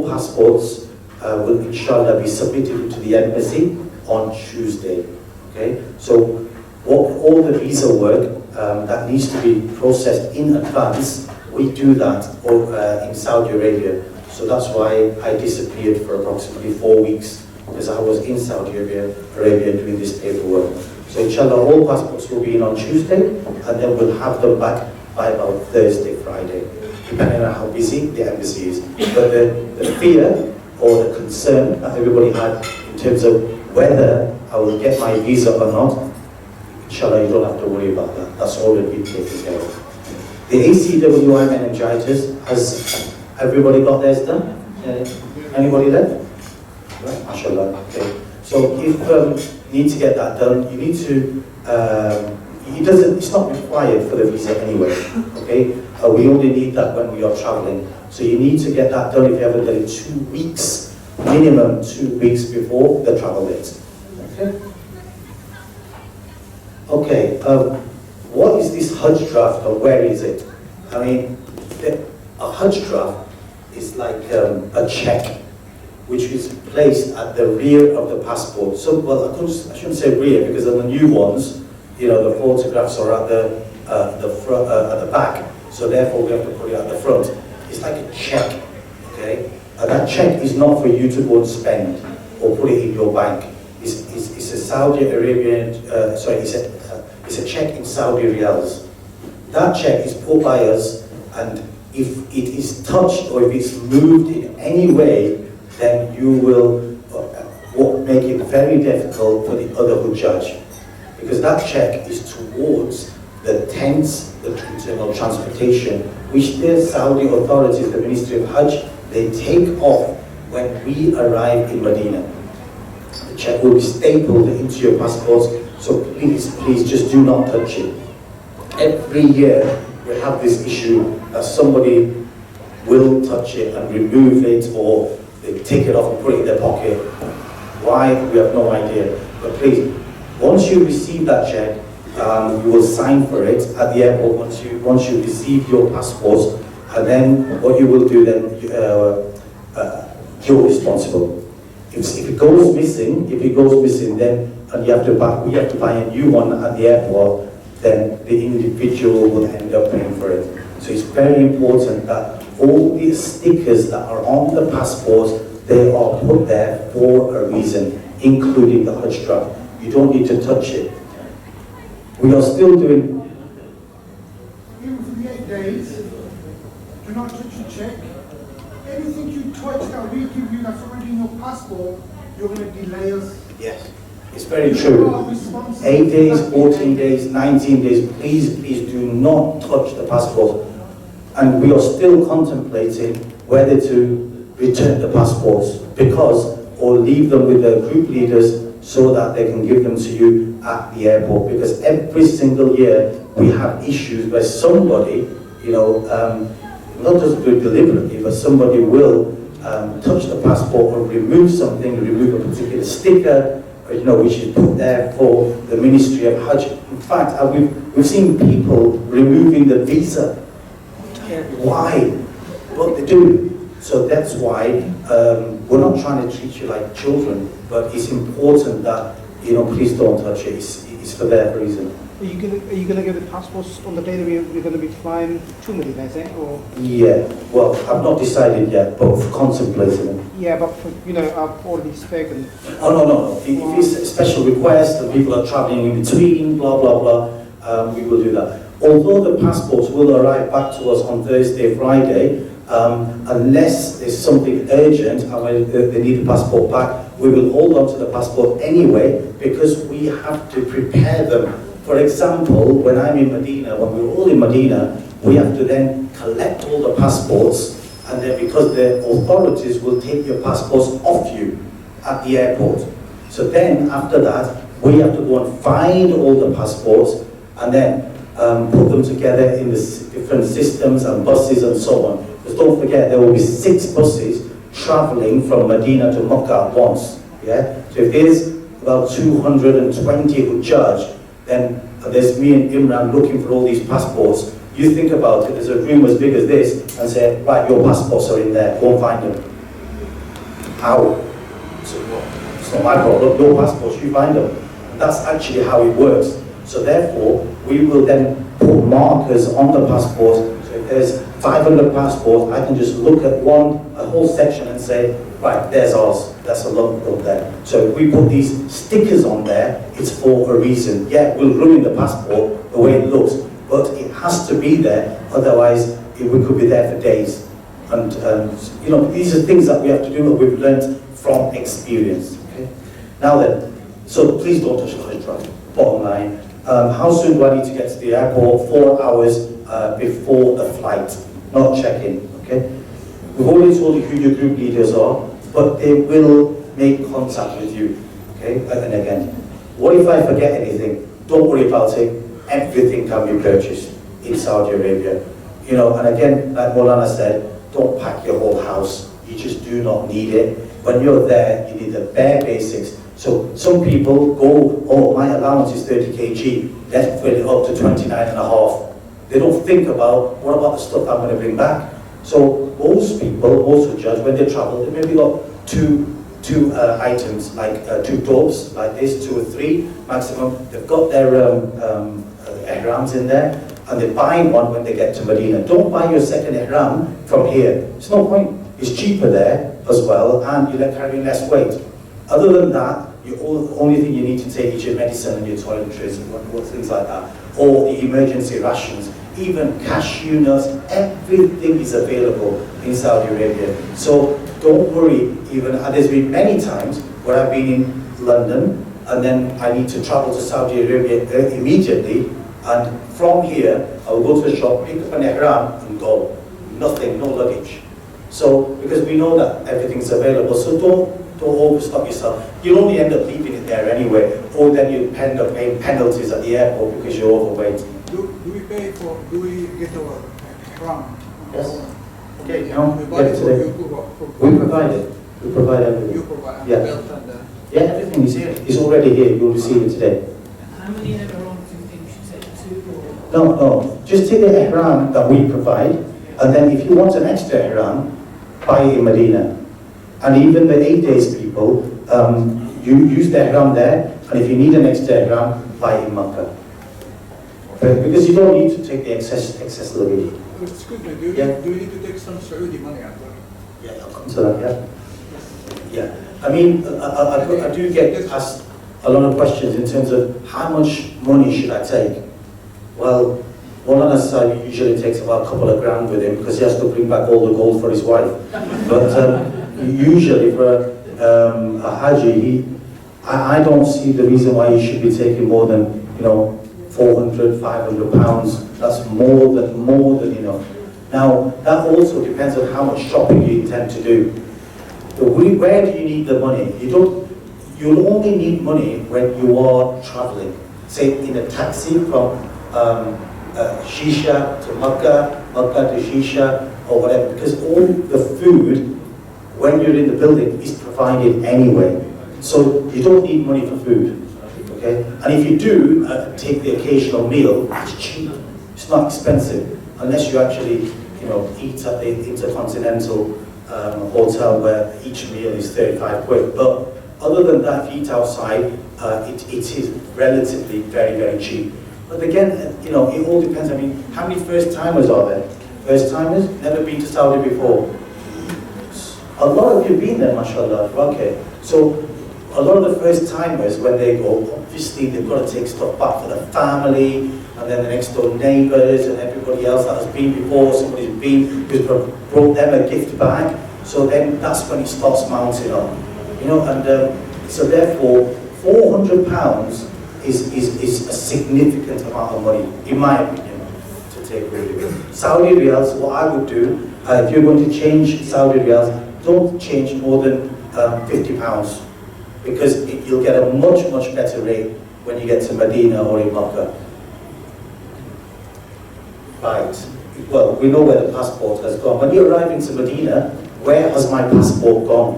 all passports will inshallah be submitted to the embassy on Tuesday. Okay, so all the visa work that needs to be processed in advance, we do that in Saudi Arabia. So that's why I disappeared for approximately 4 weeks, because I was in Saudi Arabia doing this paperwork. So inshallah all passports will be in on Tuesday, and then we'll have them back by about Thursday, Friday, depending on how busy the embassy is. But the fear or the concern that everybody had in terms of whether I will get my visa or not, inshallah you don't have to worry about that. That's already been taken care of. The ACWI meningitis, has everybody got theirs done? Anybody there? Right, mashallah. Okay. So if you need to get that done, you need to, it's not required for the visa anyway, okay? We only need that when we are traveling. So you need to get that done if you haven't done it 2 weeks, minimum 2 weeks before the travel date. Okay? Okay, what is this Hajj draft or where is it? I mean, a Hajj draft is like a check which is placed at the rear of the passport. So, well, I shouldn't say rear, because on the new ones, you know, the photographs are at the back, so therefore we have to put it at the front. It's like a check, okay? And that check is not for you to go and spend or put it in your bank. It's a Saudi Arabian, it's a check in Saudi riyals. That check is put by us, and if it is touched or if it's moved in any way, then you will make it very difficult for the other Hujjaj. Because that check is towards the tents, the internal transportation, which the Saudi authorities, the Ministry of Hajj, they take off when we arrive in Medina. The check will be stapled into your passports, so please just do not touch it. Every year we have this issue that somebody will touch it and remove it, or they take it off and put it in their pocket. Why? We have no idea. But please, once you receive that check, you will sign for it at the airport once you receive your passports, and then what you will do then, you're responsible. If it goes missing, then and we have to buy a new one at the airport, then the individual will end up paying for it. So it's very important that all the stickers that are on the passports, they are put there for a reason, including the Hajj draft. You don't need to touch it. We are still doing... Even for the 8 days, do not touch the check. Anything you touch that we give you that's already in your passport, you're going to delay us. Yes, it's very true. 8 days, 14 days, 19 days, please do not touch the passport. And we are still contemplating whether to return the passports, or leave them with the group leaders so that they can give them to you at the airport. Because every single year we have issues where somebody, not just do it deliberately, but somebody will touch the passport or remove something, remove a particular sticker, which is put there for the Ministry of Hajj. In fact, we've seen people removing the visa. Why? But they do. So that's why we're not trying to treat you like children, but it's important that, please don't touch it. It's for that reason. Are you gonna get the passports on the day that we're going to be flying to Medina, I think, or? Yeah. Well, I've not decided yet, but contemplating it. Yeah, but I've already spoken. Oh no. If it's a special request and people are traveling in between, blah blah blah, we will do that. Although the passports will arrive back to us on Thursday, Friday, unless there's something urgent and they need the passport back, we will hold on to the passport anyway, because we have to prepare them. For example, when I'm in Medina, when we're all in Medina, we have to then collect all the passports, and then because the authorities will take your passports off you at the airport. So then after that, we have to go and find all the passports and then put them together in the different systems and buses and so on. Because don't forget, there will be 6 buses traveling from Medina to Makkah at once. Yeah? So if there's about 220 Hujjaj, then there's me and Imran looking for all these passports. You think about it, there's a room as big as this, and say, right, your passports are in there, go and find them. How? So, well, it's not my problem, no passports, you find them. And that's actually how it works. So therefore, we will then put markers on the passport. So if there's 500 passports, I can just look at a whole section and say, right, there's ours, that's a lump up there. So if we put these stickers on there, it's for a reason. Yeah, we'll ruin the passport the way it looks, but it has to be there, otherwise we could be there for days. And you know, these are things that we have to do that we've learned from experience. Okay? Now then, so please don't touch the Hajj draft. Bottom line, how soon do I need to get to the airport? 4 hours before the flight, not check-in. Okay? We've already told you who your group leaders are, but they will make contact with you. Okay? And again, what if I forget anything? Don't worry about it. Everything can be purchased in Saudi Arabia. You know, and again, like Maulana said, don't pack your whole house. You just do not need it. When you're there, you need the bare basics. So some people go, oh, my allowance is 30 kg, let's fill it up to 29.5. They don't think about, what about the stuff I'm going to bring back? So most people also judge when they travel, they maybe got two items, like 2 dobes, like this, 2 or 3 maximum. They've got their ihrams in there, and they buy one when they get to Medina. Don't buy your second ihram from here. It's no point. It's cheaper there as well, and you're carrying less weight. Other than that, the only thing you need to take is your medicine and your toiletries and things like that, or the emergency rations. Even cashew nuts, everything is available in Saudi Arabia. So don't worry, even, and there's been many times where I've been in London, and then I need to travel to Saudi Arabia immediately, and from here, I will go to the shop, pick up an ihram, and go. Nothing, no luggage. So, because we know that everything's available, so don't overstock yourself. You'll only end up leaving it there anyway, or then you end up paying penalties at the airport because you're overweight. Do we get our ihram? Yes. Okay, no, We get buy it it or today. you We provide it. We provide everything. You provide Yeah. belt and Yeah, everything is here. It's already here. You'll receive it today. How many Ihrams do you think you should take? 2 or? No. Just take the ihram that we provide, and then if you want an extra ihram, buy it in Medina. And even the 8 days people, you use the ihram there, and if you need an extra ihram, buy it in Makkah. Because you don't need to take the excess luggage. excuse me, do you need to take some Saudi money as well? Yeah, I'll come to that, yeah. Yeah, I mean, I do get asked a lot of questions in terms of how much money should I take? Well, one on his side usually takes about a couple of grand with him because he has to bring back all the gold for his wife. But usually for a Haji, I don't see the reason why he should be taking more than, 400, 500 pounds. That's more than enough. Now, that also depends on how much shopping you intend to do. So where do you need the money? You'll only need money when you are traveling. Say in a taxi from Shisha to Makkah, Makkah to Shisha, or whatever, because all the food, when you're in the building, is provided anyway. So you don't need money for food. Okay? And if you do take the occasional meal, it's cheap. It's not expensive, unless you actually, eat at the Intercontinental hotel where each meal is 35 quid. But other than that, if you eat outside, it is relatively very, very cheap. But again, it all depends. I mean, how many first-timers are there? First-timers? Never been to Saudi before? A lot of you have been there, mashallah. Okay. So a lot of the first-timers, when they go, obviously they've got to take stuff back for the family, and then the next door neighbours and everybody else that has been before, somebody's been, who's brought them a gift bag. So then that's when it starts mounting up. And so therefore, £400 is a significant amount of money, in my opinion, to take with you. Saudi riyals, what I would do, if you're going to change Saudi riyals, don't change more than £50, because you'll get a much, much better rate when you get to Medina or in Makkah. Right. Well, we know where the passport has gone. When you arrive into Medina, where has my passport gone?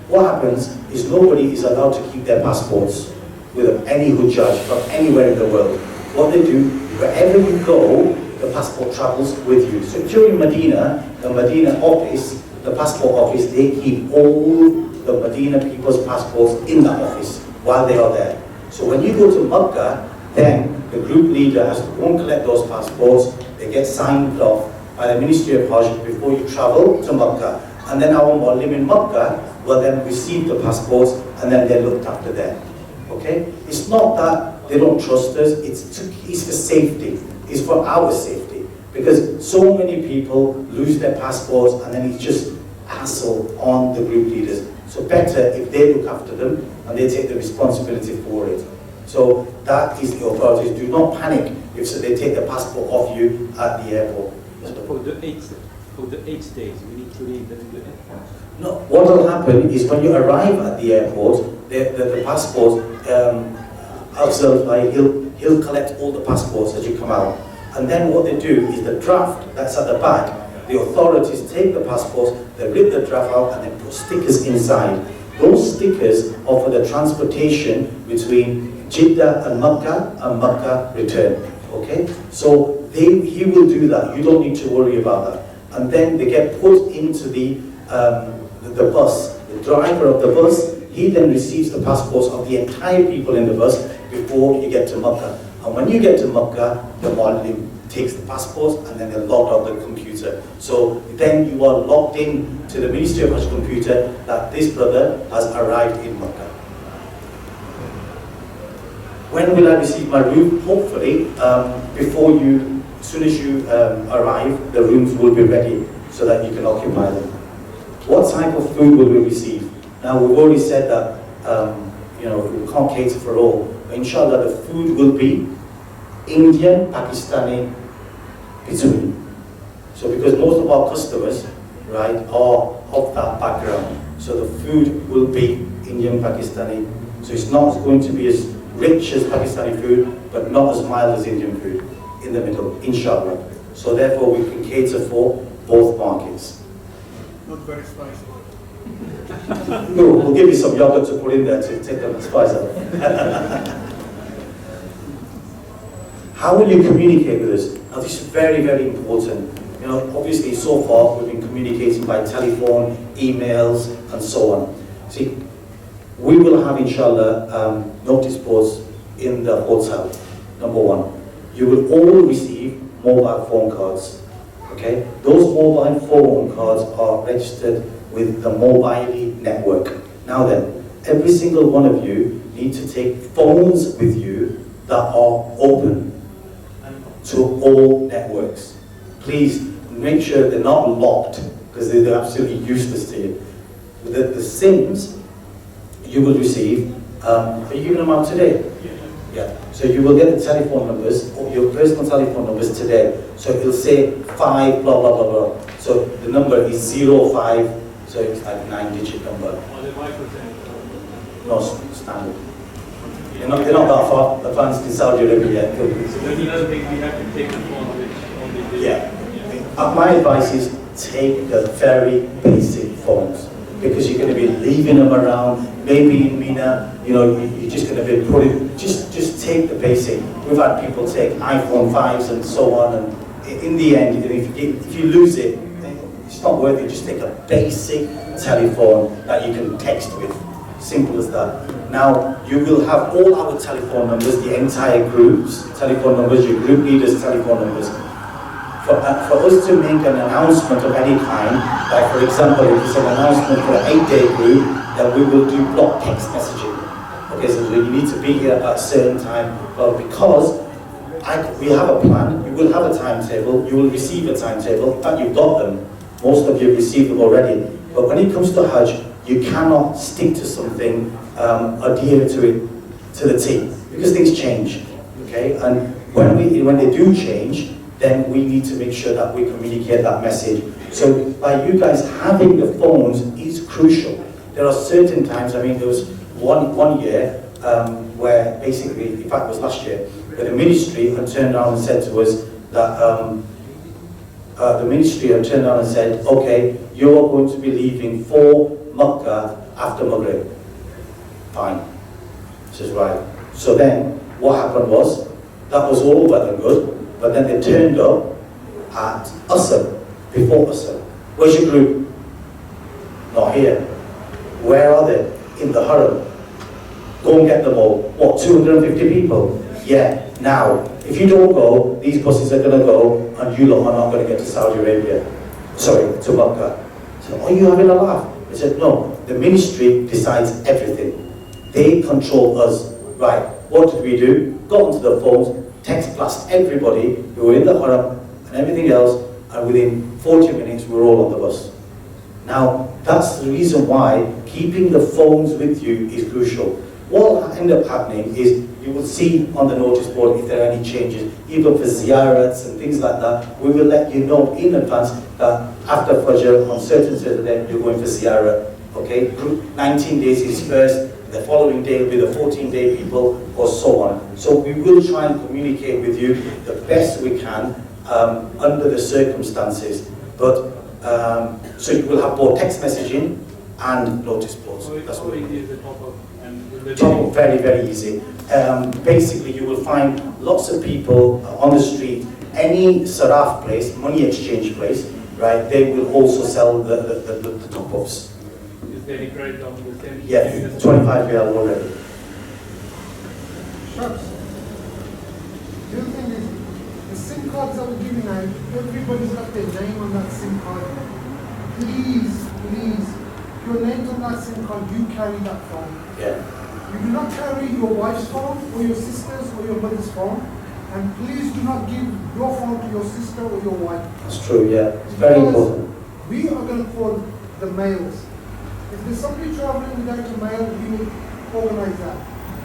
What happens is nobody is allowed to keep their passports with them, any Hujjaj from anywhere in the world. What they do, wherever you go, the passport travels with you. So if you're in Medina, the Medina office, the passport office, they keep all the Medina people's passports in that office while they are there. So when you go to Makkah, then the group leader has to go and collect those passports. They get signed off by the Ministry of Hajj before you travel to Makkah. And then our Muallim in Makkah will then receive the passports and then they're looked after there. Okay? It's not that they don't trust us, it's for safety. It's for our safety. Because so many people lose their passports and then it's just hassle on the group leaders. So better if they look after them and they take the responsibility for it. So that is the authorities. Do not panic if they take the passport off you at the airport. For the 8 days, we need to leave them in the airport. No, what will happen is when you arrive at the airport, the passport, he'll collect all the passports as you come out. And then what they do is the draft that's at the back, the authorities take the passports, they rip the draft out and they put stickers inside. Those stickers are for the transportation between Jeddah and Makkah return. Okay? So he will do that. You don't need to worry about that. And then they get put into the bus. The driver of the bus, he then receives the passports of the entire people in the bus before you get to Makkah. And when you get to Makkah, the Muallim takes the passports and then they're logged on the computer. So then you are logged in to the Ministry of Hajj computer that this brother has arrived in Makkah. When will I receive my room? Hopefully, before you, as soon as you arrive, the rooms will be ready so that you can occupy them. What type of food will we receive? Now we've already said that we can't cater for all. But inshallah, the food will be Indian, Pakistani, between. So because most of our customers, right, are of that background, so the food will be Indian, Pakistani. So it's not going to be as rich as Pakistani food, but not as mild as Indian food. In the middle, inshallah. So therefore we can cater for both markets. Not very spicy. No, we'll give you some yogurt to put in there to take the spice out. How will you communicate with us? Now this is very, very important. You know, obviously so far we've been communicating by telephone, emails, and so on. See, we will have inshallah notice boards in the hotel, number one. You will all receive mobile phone cards. Okay? Those mobile phone cards are registered with the Mobile network. Now then, every single one of you need to take phones with you that are open to all networks. Please make sure they're not locked because they're absolutely useless to you. The SIMs you will receive, are you giving them out today? Yeah. So you will get the telephone numbers, or your personal telephone numbers today. So it'll say 5, blah, blah, blah, blah. So the number is 05, so it's like 9-digit number. No, standard. They're not that far advanced in Saudi Arabia yet. So then you don't think we have to take the phone which only the... Yeah. My advice is take the very basic phones, because you're going to be leaving them around. Maybe in Mina, you're just going to be putting, just take the basic. We've had people take iPhone 5s and so on, and in the end, if you lose it, it's not worth it. Just take a basic telephone that you can text with. Simple as that. Now, you will have all our telephone numbers, the entire group's telephone numbers, your group leaders' telephone numbers. For us to make an announcement of any kind, like for example, if it's an announcement for an 8-day group, then we will do block text messaging. Okay, so you need to be here at a certain time. Well, because we have a plan, you will have a timetable, you will receive a timetable. In fact, you've got them. Most of you have received them already. But when it comes to Hajj, you cannot stick to something, adhere to it to the T, because things change. Okay, and when they do change, then we need to make sure that we communicate that message. So by you guys having the phones is crucial. There are certain times, there was one year where basically, in fact it was last year, where the ministry had turned around and said to us that okay, you're going to be leaving for Makkah after Maghrib. Fine. This is right. So then, what happened was, that was all well and good, but then they turned up at Asr, before Asr. Where's your group? Not here. Where are they? In the Haram. Go and get them all. What, 250 people? Yeah, now. If you don't go, these buses are going to go, and you lot are not going to get to Saudi Arabia. Sorry, to Makkah. So, are you having a laugh? I said, no, the ministry decides everything. They control us. Right, what did we do? Got onto the phones, text blast everybody who were in the Haram and everything else, and within 40 minutes we were all on the bus. Now, that's the reason why keeping the phones with you is crucial. What will end up happening is you will see on the notice board if there are any changes, even for ziyarats and things like that. We will let you know in advance that after Fajr, on certain day, you're going for ziyarat. Okay, group 19 days is first, the following day will be the 14-day people, or so on. So we will try and communicate with you the best we can under the circumstances. But so you will have both text messaging and notice boards. That's what it is. Top-up, very, very easy. Basically, you will find lots of people on the street, any saraf place, money exchange place, right, they will also sell the top-ups. Is there any credit on the same? Yeah, 25 real already. Shucks. The other thing is, the SIM cards that we're giving out, everybody's got their name on that SIM card. Please, please, if your name's on that SIM card, you carry that phone. Yeah. You do not carry your wife's phone, or your sister's, or your mother's phone. And please do not give your phone to your sister or your wife. That's true, yeah. It's very important. We are going to call the males. If there's somebody traveling without a mail, we will organize that.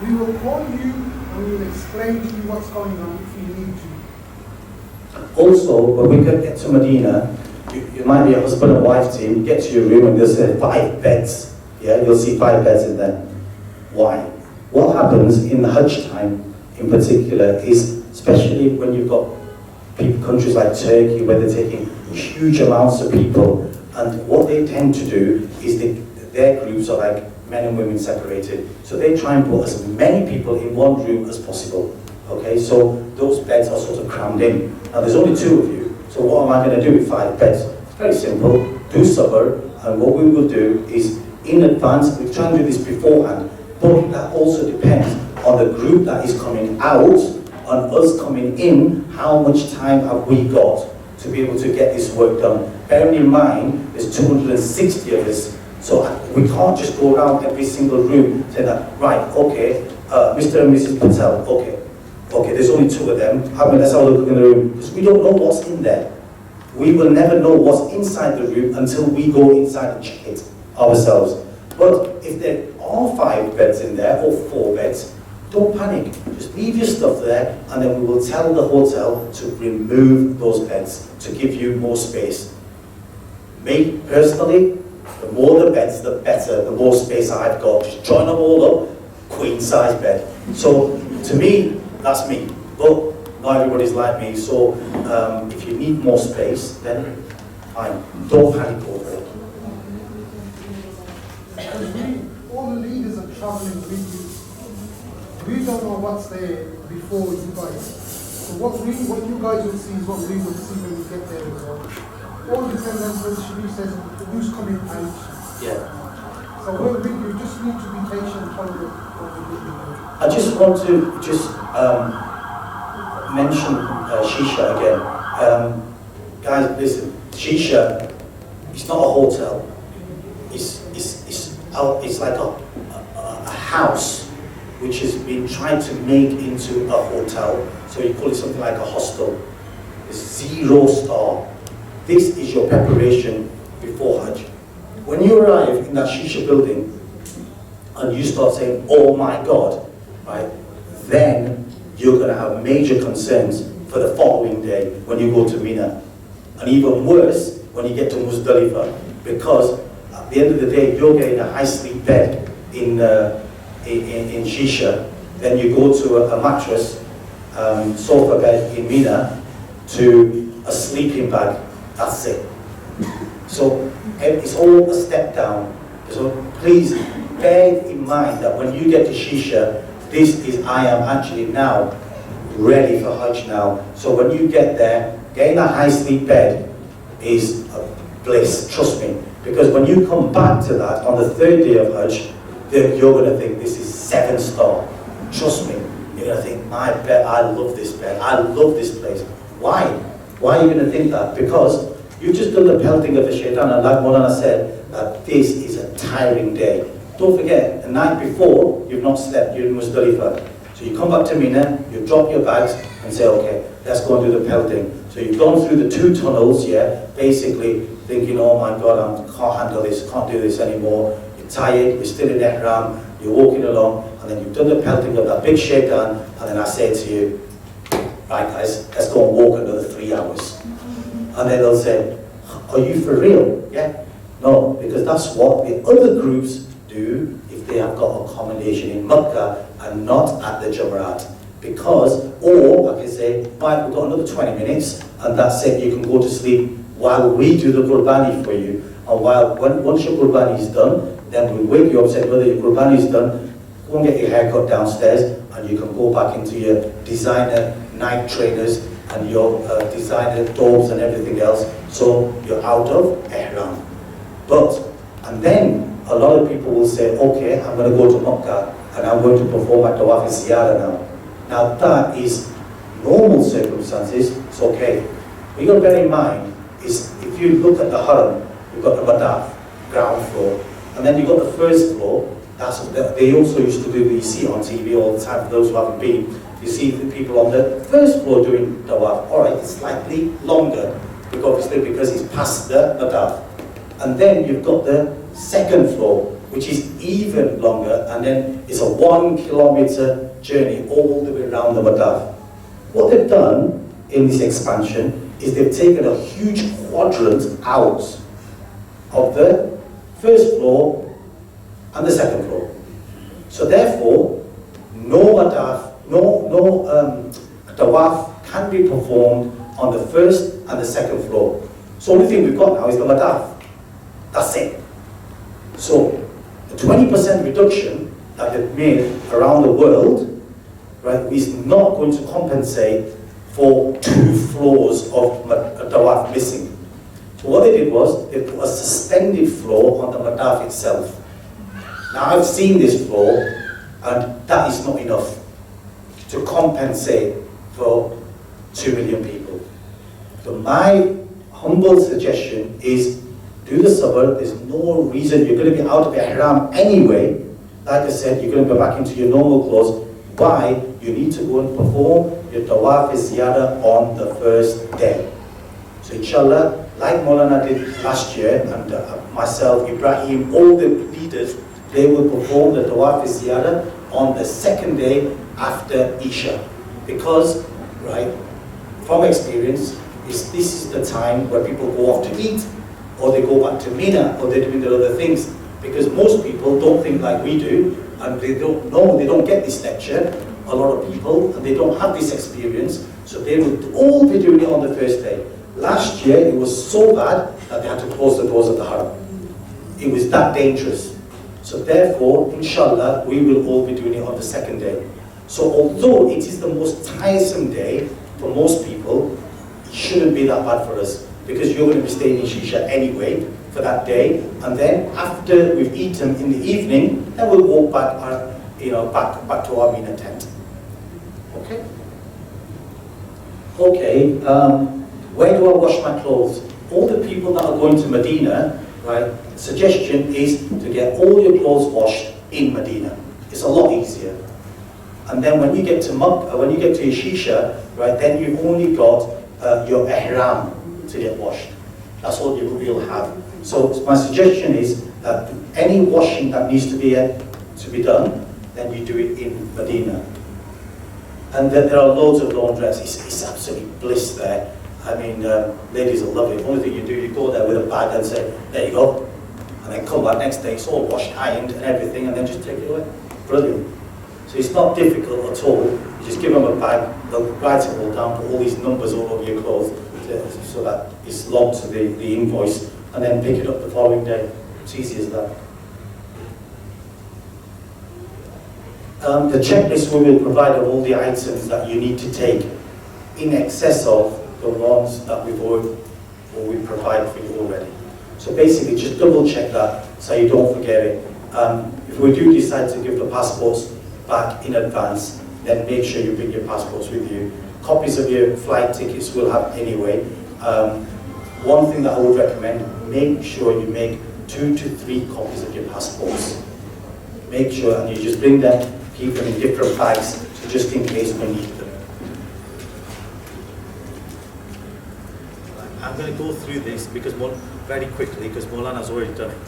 We will call you and we will explain to you what's going on if you need to. Also, when we get to Medina, you might be a husband and wife team, get to your room and they'll say 5 beds. Yeah, you'll see 5 beds in there. Why? What happens in the Hajj time in particular is, especially when you've got people, countries like Turkey where they're taking huge amounts of people, and what they tend to do is their groups are like men and women separated. So they try and put as many people in one room as possible. Okay, so those beds are sort of crammed in. Now there's only 2 of you, so what am I going to do with 5 beds? It's very simple. Do supper, and what we will do is in advance, we try and do this beforehand, but that also depends on the group that is coming out, on us coming in, how much time have we got to be able to get this work done. Bearing in mind, there's 260 of us, so we can't just go around every single room saying that, right, okay, Mr. and Mrs. Patel, okay, there's only 2 of them, let's have a look in the room, because we don't know what's in there. We will never know what's inside the room until we go inside and check it ourselves. But if there are 5 beds in there, or 4 beds, don't panic. Just leave your stuff there, and then we will tell the hotel to remove those beds to give you more space. Me, personally, the more the beds, the better, the more space I've got. Just join them all up, queen size bed. So, to me, that's me. But not everybody's like me, so if you need more space, then fine. Don't panic over it. All the leaders are traveling with you. We don't know what's there before you guys. So what you guys will see is what we will see when we get there as well. All depends on what Sharif says, who's coming out. Yeah. So we just need to be patient and tolerant what we do. I just want to mention Shisha again. Guys, listen, Shisha, it's not a hotel. It's like a house which has been tried to make into a hotel. So you call it something like a hostel. It's 0 star. This is your preparation before Hajj. When you arrive in that Shisha building and you start saying, oh my God, right, then you're going to have major concerns for the following day when you go to Mina. And even worse, when you get to Muzdalifah, because at the end of the day, you're getting a high sleep bed in Shisha, then you go to a mattress, sofa bed in Mina, to a sleeping bag. That's it. So it's all a step down. So please bear in mind that when you get to Shisha, this is, I am actually now ready for Hajj now. So when you get there, getting a high sleep bed is a bliss, trust me. Because when you come back to that on the third day of Hajj, you're going to think this is 7-star. Trust me, you're going to think, my bed, I love this bed, I love this place. Why? Why are you going to think that? Because you've just done the pelting of the shaitan, and like Maulana said, that this is a tiring day. Don't forget, the night before, you've not slept, you're in Muzdalifah. So you come back to Mina, you drop your bags, and say, okay, let's go and do the pelting. So you've gone through the 2 tunnels, yeah, basically thinking, oh my God, I can't handle this, can't do this anymore. You're tired, you're still in Ihram, you're walking along, and then you've done the pelting of that big shaitan, and then I say to you, right guys, let's go and walk another 3 hours. And then they'll say, are you for real? Yeah? No, because that's what the other groups do if they have got accommodation in Mecca and not at the Jamarat. Because, or I can say, right, we've got another 20 minutes, and that's it, you can go to sleep while we do the Qurbani for you. And once your Qurbani is done, then we'll wake you up, say, whether your Qurbani is done, go and get your hair cut downstairs, and you can go back into your designer night trainers and your designer robes and everything else. So you're out of Ihram. And then a lot of people will say, okay, I'm going to go to Makkah and I'm going to perform my Tawaf and Ziyarah now. Now that is normal circumstances, it's okay. What you've got to bear in mind is if you look at the Haram, you've got the Madaf, ground floor, and then you've got the first floor. They also used to do, you see on TV all the time, for those who haven't been, you see the people on the first floor doing Tawaf. Alright, it's slightly longer, because it's past the Madaf. And then you've got the second floor, which is even longer, and then it's a 1 kilometer journey all the way around the Madaf. What they've done in this expansion is they've taken a huge quadrant out of the first floor and the second floor. So therefore, no Madaf, no Tawaf can be performed on the first and the second floor. So the only thing we've got now is the Madaf. That's it. So the 20% reduction that they've made around the world, right, is not going to compensate for 2 floors of Tawaf missing. So what they did was, they put a suspended floor on the Madaf itself. Now I've seen this floor, and that is not enough to compensate for 2 million people. So my humble suggestion is, do the sabr. There's no reason, you're going to be out of Ihram anyway. Like I said, you're going to go back into your normal clothes. Why? You need to go and perform your Tawaf Ziyarah on the first day. So inshallah, like Maulana did last year, and myself, Ibrahim, all the leaders, they will perform the Tawaf Ziyarah on the second day after Isha. Because, right, from experience, this is the time where people go off to eat, or they go back to Mina, or they're doing their other things. Because most people don't think like we do, and they don't know, they don't get this lecture, a lot of people, and they don't have this experience, so they will all be doing it on the first day. Last year, it was so bad that they had to close the doors of the Haram. It was that dangerous. So therefore, inshallah, we will all be doing it on the second day. So although it is the most tiresome day for most people, it shouldn't be that bad for us, because you're going to be staying in Shisha anyway for that day, and then after we've eaten in the evening, then we'll walk back, back to our Mina tent. Okay? Okay, where do I wash my clothes? All the people that are going to Medina, right, the suggestion is to get all your clothes washed in Medina. It's a lot easier. And then when you get to Makkah, when you get to your Shisha, right, then you've only got your Ihram to get washed. That's all you will have. So my suggestion is that any washing that needs to be done, then you do it in Medina. And then there are loads of laundrettes. It's absolutely bliss there. I mean, ladies will love it. The only thing you do, you go there with a bag and say, there you go. And then come back next day, it's all washed, ironed and everything, and then just take it away. Brilliant. So it's not difficult at all. You just give them a bag, they'll write it all down, put all these numbers all over your clothes, so that it's logged to the invoice, and then pick it up the following day. It's easy as that. The checklist we will provide of all the items that you need to take in excess of the ones that we provide for you already. So So basically, just double check that so you don't forget it. If we do decide to give the passports back in advance, then make sure you bring your passports with you. Copies of your flight tickets we'll have anyway. One thing that I would recommend, make sure you make 2 to 3 copies of your passports. Make sure, and you just bring them, keep them in different bags, so just in case we need them. I'm going to go through this because very quickly, because Molana's already done it.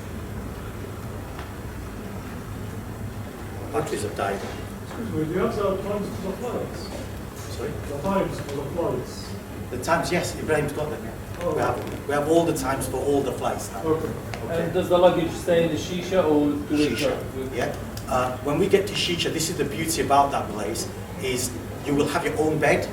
Batteries have died. Excuse me, do you have to have times for the flights? Sorry? The times for the flights? The times, yes, Ibrahim's got them, yeah. Oh. We have all the times for all the flights now. Okay. And does the luggage stay in the shisha or do we Shisha, yeah. When we get to Shisha, this is the beauty about that place, is you will have your own bed,